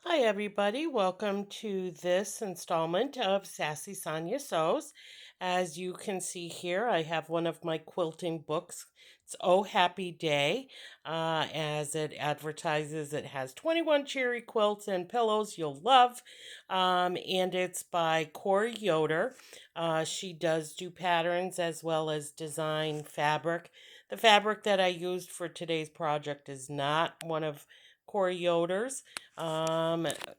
Hi, everybody. Welcome to this installment of Sassy Sonya Sews. As you can see here, I have one of my quilting books. It's Oh Happy Day. As it advertises, it has 21 cherry quilts and pillows you'll love. And it's by Corey Yoder. She does do patterns as well as design fabric. The fabric that I used for today's project is not one of Corey Yoder's.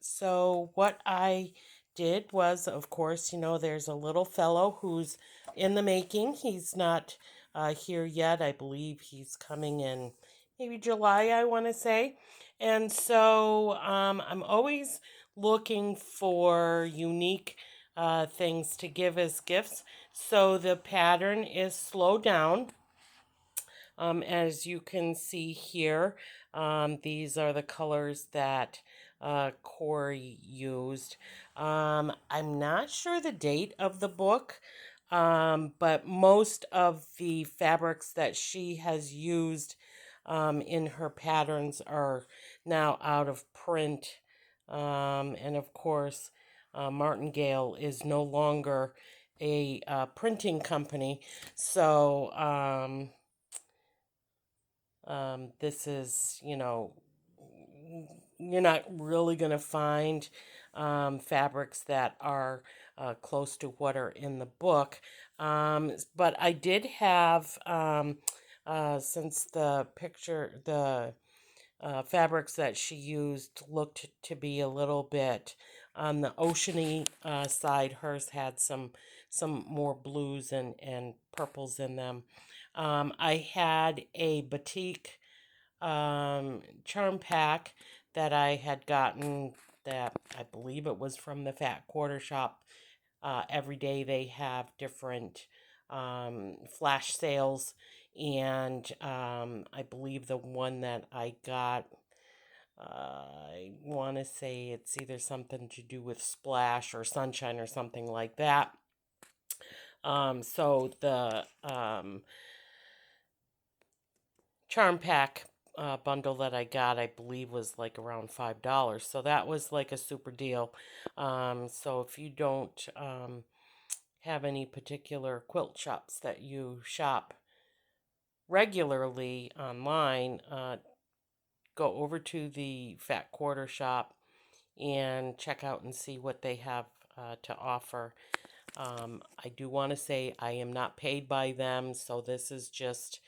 So what I did was, of course, there's a little fellow who's in the making. He's not here yet. I believe he's coming in maybe July, I want to say. And so I'm always looking for unique things to give as gifts. So the pattern is Slow Down. As you can see here, these are the colors that Corey used. I'm not sure the date of the book, but most of the fabrics that she has used in her patterns are now out of print. And of course, Martingale is no longer a printing company. So, this is, you're not really going to find fabrics that are close to what are in the book. But I did have, since the fabrics that she used looked to be a little bit on the oceany side. Hers had some more blues and purples in them. I had a batik charm pack that I had gotten that I believe it was from the Fat Quarter Shop. Every day they have different flash sales, and I believe the one that I got, I want to say it's either something to do with splash or sunshine or something like that. So the charm pack bundle that I got, I believe, was like around $5. So that was like a super deal. So if you don't have any particular quilt shops that you shop regularly online, go over to the Fat Quarter Shop and check out and see what they have to offer. I do want to say I am not paid by them, so this is just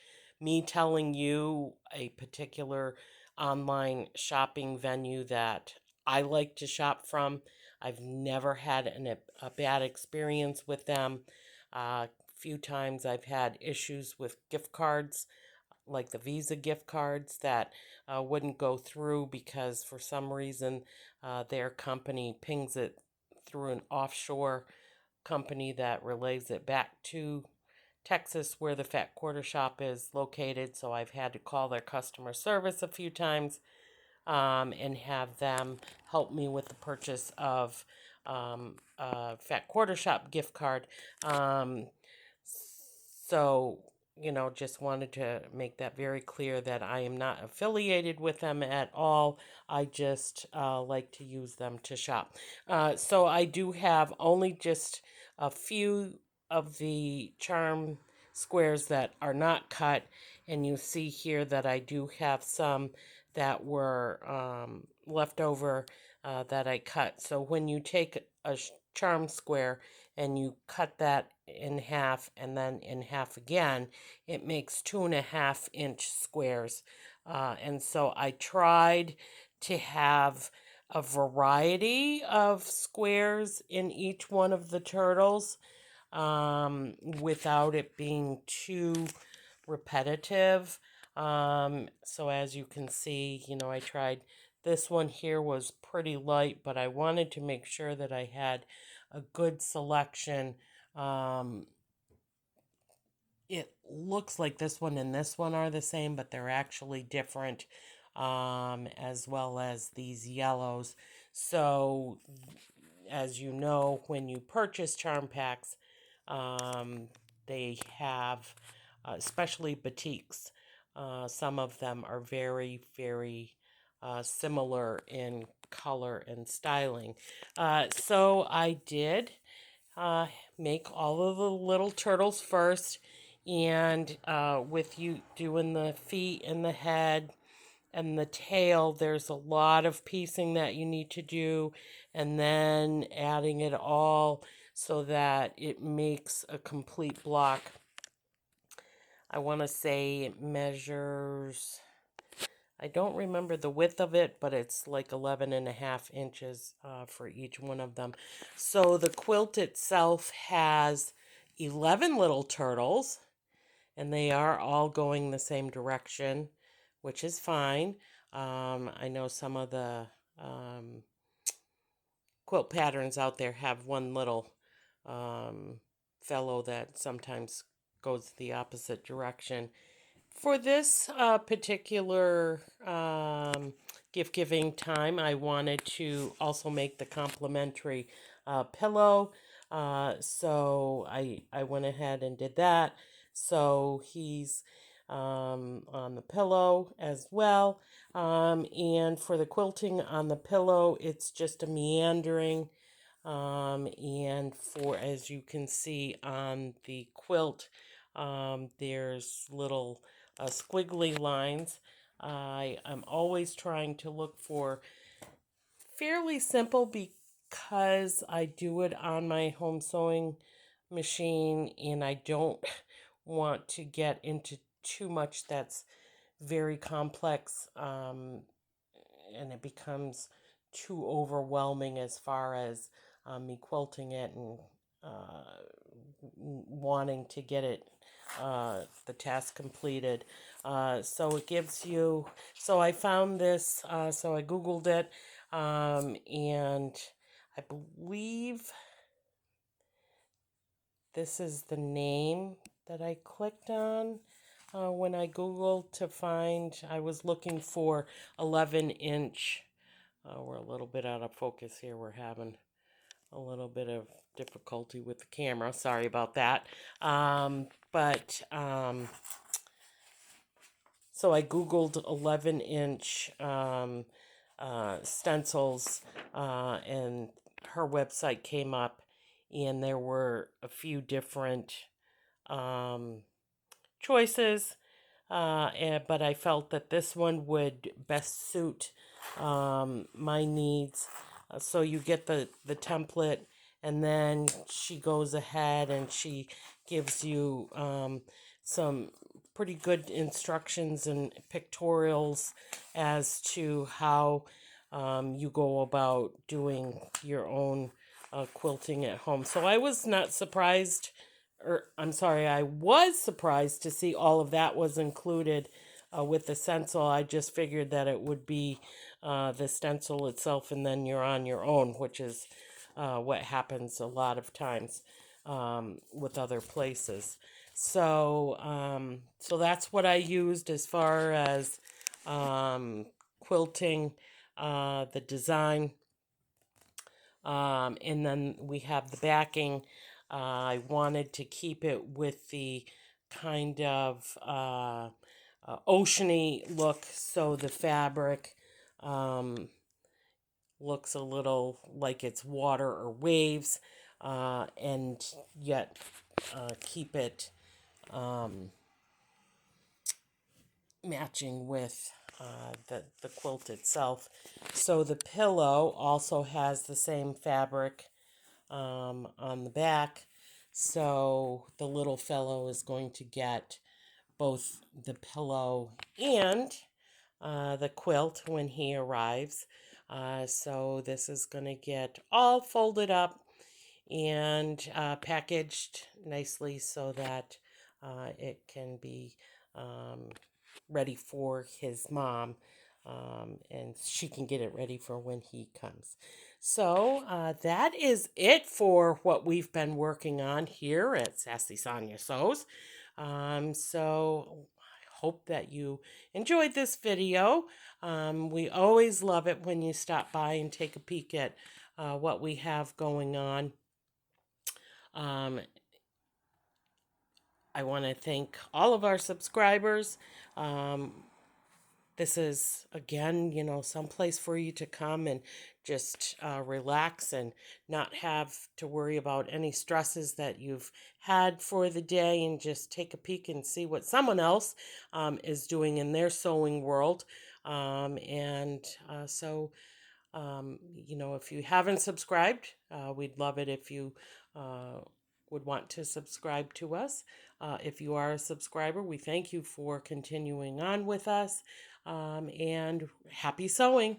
me telling you a particular online shopping venue that I like to shop from. I've never had a bad experience with them. A few times I've had issues with gift cards, like the Visa gift cards that wouldn't go through because for some reason their company pings it through an offshore company that relays it back to Texas, where the Fat Quarter Shop is located. So I've had to call their customer service a few times and have them help me with the purchase of a Fat Quarter Shop gift card. Um, so, just wanted to make that very clear that I am not affiliated with them at all. I just like to use them to shop. So I do have only just a few of the charm squares that are not cut, and you see here that I do have some that were left over that I cut. So when you take a charm square and you cut that in half and then in half again, it makes 2.5-inch squares. And so I tried to have a variety of squares in each one of the turtles without it being too repetitive. So as you can see, I tried this one here was pretty light, but I wanted to make sure that I had a good selection. Um, it looks like this one and this one are the same, but they're actually different, as well as these yellows. So, as you know, when you purchase charm packs, um, they have, especially batiks, some of them are very, very similar in color and styling. So I did uh, make all of the little turtles first, and with you doing the feet and the head and the tail, there's a lot of piecing that you need to do, and then adding it all so that it makes a complete block. I want to say it measures, I don't remember the width of it, but it's like 11.5 inches for each one of them. So the quilt itself has 11 little turtles, and they are all going the same direction, which is fine. I know some of the um, quilt patterns out there have one little fellow that sometimes goes the opposite direction. For this particular gift giving time, I wanted to also make the complimentary pillow. So I went ahead and did that. So he's on the pillow as well. And for the quilting on the pillow, it's just a meandering. And for, as you can see on the quilt, there's little squiggly lines. I am always trying to look for fairly simple because I do it on my home sewing machine and I don't want to get into too much that's very complex, and it becomes too overwhelming as far as me quilting it and wanting to get it the task completed. So it gives you, so I found this, so I Googled it, and I believe this is the name that I clicked on when I Googled to find, I was looking for 11-inch. We're a little bit out of focus here. We're having a little bit of difficulty with the camera. Sorry about that. So I Googled 11-inch stencils, and her website came up, and there were a few different choices, but I felt that this one would best suit my needs. So you get the template, and then she goes ahead and she gives you some pretty good instructions and pictorials as to how you go about doing your own quilting at home. So I was not surprised, or I'm sorry, I was surprised to see all of that was included with the stencil. I just figured that it would be the stencil itself and then you're on your own, which is what happens a lot of times with other places. So that's what I used as far as quilting the design. And then we have the backing. I wanted to keep it with the kind of oceany look, so the fabric looks a little like it's water or waves, and yet keep it matching with the quilt itself. So the pillow also has the same fabric on the back. So the little fellow is going to get both the pillow and the quilt when he arrives. So this is going to get all folded up and packaged nicely so that it can be ready for his mom, and she can get it ready for when he comes. So that is it for what we've been working on here at Sassy Sonya Sews. So I hope that you enjoyed this video. We always love it when you stop by and take a peek at what we have going on. I want to thank all of our subscribers. this is, again, some place for you to come and just relax and not have to worry about any stresses that you've had for the day, and just take a peek and see what someone else is doing in their sewing world. And so, if you haven't subscribed, we'd love it if you uh, would want to subscribe to us. If you are a subscriber, we thank you for continuing on with us. And happy sewing.